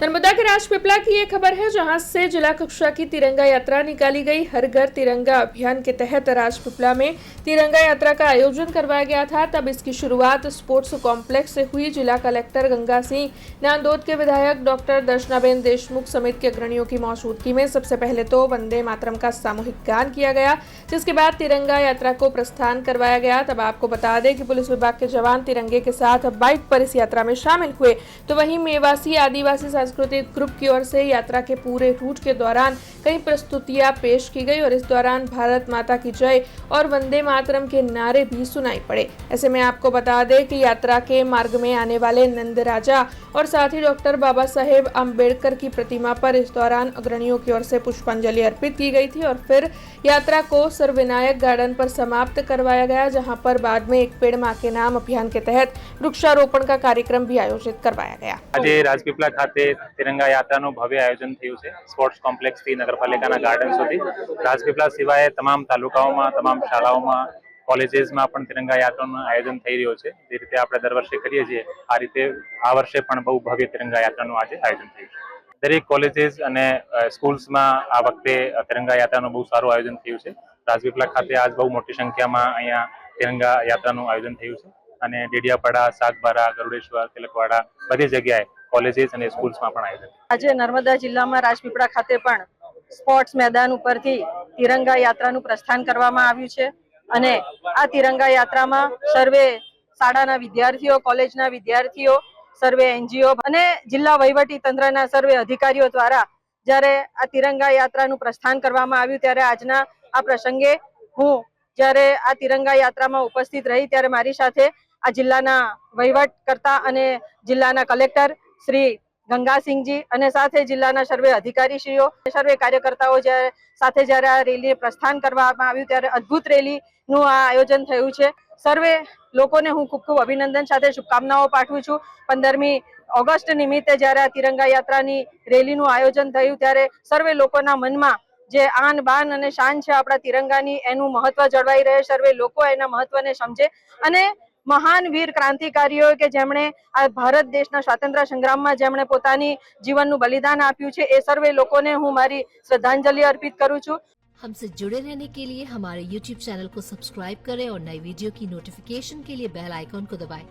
नर्मदा के राजपीपला की ये खबर है, जहां से जिला कक्षा की तिरंगा यात्रा निकाली गई। हर घर तिरंगा अभियान के तहत राजपीपला में तिरंगा यात्रा का आयोजन करवाया गया था। तब इसकी शुरुआत स्पोर्ट्स कॉम्प्लेक्स से हुई। जिला कलेक्टर गंगा सिंह, नांदोद के विधायक डॉक्टर दर्शनाबेन देशमुख समेत के अग्रणियों की मौजूदगी में सबसे पहले तो वंदे मातरम का सामूहिक गान किया गया, जिसके बाद तिरंगा यात्रा को प्रस्थान करवाया गया। तब आपको बता दें कि पुलिस विभाग के जवान तिरंगे के साथ बाइक पर इस यात्रा में शामिल हुए। तो वहीं मेवासी आदिवासी सांस्कृतिक ग्रुप की ओर से यात्रा के पूरे रूट के दौरान कई प्रस्तुतियां पेश की गई और इस दौरान भारत माता की जय और वंदे मातरम के नारे भी सुनाई पड़े। ऐसे में आपको बता दें कि यात्रा के मार्ग में आने वाले नंद राजा और साथ ही डॉक्टर बाबा साहेब अम्बेडकर की प्रतिमा पर इस दौरान अग्रणियों की ओर से पुष्पांजलि अर्पित की गई थी और फिर यात्रा को सर्वविनायक गार्डन पर समाप्त करवाया गया, जहां पर बाद में एक पेड़ मां के नाम अभियान के तहत वृक्षारोपण का कार्यक्रम भी आयोजित करवाया गया। आज રાજપીપળા ખાતે તિરંગા યાત્રાનું ભવ્ય આયોજન થયું છે। સ્પોર્ટ્સ કોમ્પ્લેક્સથી નગરપાલિકાના ગાર્ડન સુધી રાજપીપળા સિવાય તમામ તાલુકાઓમાં, તમામ શાળાઓમાં, કોલેજીસમાં પણ તિરંગા યાત્રાનું આયોજન થઈ રહ્યો છે। જે રીતે આપણે દર વર્ષે કરીએ છીએ આ રીતે આ વર્ષે પણ બહુ ભવ્ય તિરંગા યાત્રાનું આજે આયોજન થયું છે। દરેક કોલેજીસ અને સ્કૂલ્સમાં આ વખતે તિરંગા યાત્રાનું બહુ સારું આયોજન થયું છે। રાજપીપળા ખાતે આજ બહુ મોટી સંખ્યામાં અહીંયા તિરંગા યાત્રાનું આયોજન થયું છે અને ડેડિયાપાડા, સાગબારા, ગરુડેશ્વર, તિલકવાડા બધી જગ્યાએ કોલેજીસ અને સ્કૂલ્સમાં પણ આયોજન। આજે નર્મદા જિલ્લામાં રાજપીપળા ખાતે પણ સ્પોર્ટ્સ મેદાન ઉપરથી તિરંગા યાત્રાનું પ્રસ્થાન કરવામાં આવ્યું છે અને આ તિરંગા યાત્રામાં સર્વે શાળાના વિદ્યાર્થીઓ, કોલેજના વિદ્યાર્થીઓ, સર્વે એનજીઓ અને જિલ્લા વહીવટી તંત્રના સર્વે અધિકારીઓ દ્વારા જ્યારે આ તિરંગા યાત્રાનું પ્રસ્થાન કરવામાં આવ્યું ત્યારે આજના આ પ્રસંગે હું જ્યારે આ તિરંગા યાત્રામાં ઉપસ્થિત રહી ત્યારે મારી સાથે આ જિલ્લાના વહીવટકર્તા અને જિલ્લાના કલેક્ટર શ્રી ગંગાસિંહજી અને સાથે જિલ્લાના સર્વે અધિકારીશ્રીઓ, સર્વે કાર્યકર્તાઓ સાથે જ્યારે આ રેલી પ્રસ્થાન કરવામાં આવ્યું ત્યારે અદ્ભુત રેલીનું આ આયોજન થયું છે। સર્વે લોકોને હું ખૂબ ખૂબ અભિનંદન સાથે શુભકામનાઓ પાઠવું છું। 15મી ઓગસ્ટ નિમિત્તે જ્યારે આ તિરંગા યાત્રાની રેલીનું આયોજન થયું ત્યારે સર્વે લોકોના મનમાં જે આન બાન અને શાન છે આપણા તિરંગાની, એનું મહત્વ જળવાઈ રહે, સર્વે લોકો એના મહત્વને સમજે અને મહાન વીર ક્રાંતિકારીઓ કે જેમણે આ ભારત દેશના સ્વાતંત્ર્ય સંગ્રામમાં જેમણે પોતાની જીવનનું બલિદાન આપ્યું છે એ સર્વે લોકોને હું મારી શ્રદ્ધાંજલિ अर्पित करूं છું। हमसे जुड़े रहने के लिए हमारे YouTube चैनल को सब्सक्राइब करें और नई वीडियो की नोटिफिकेशन के लिए बेल आइकॉन को दबाएं।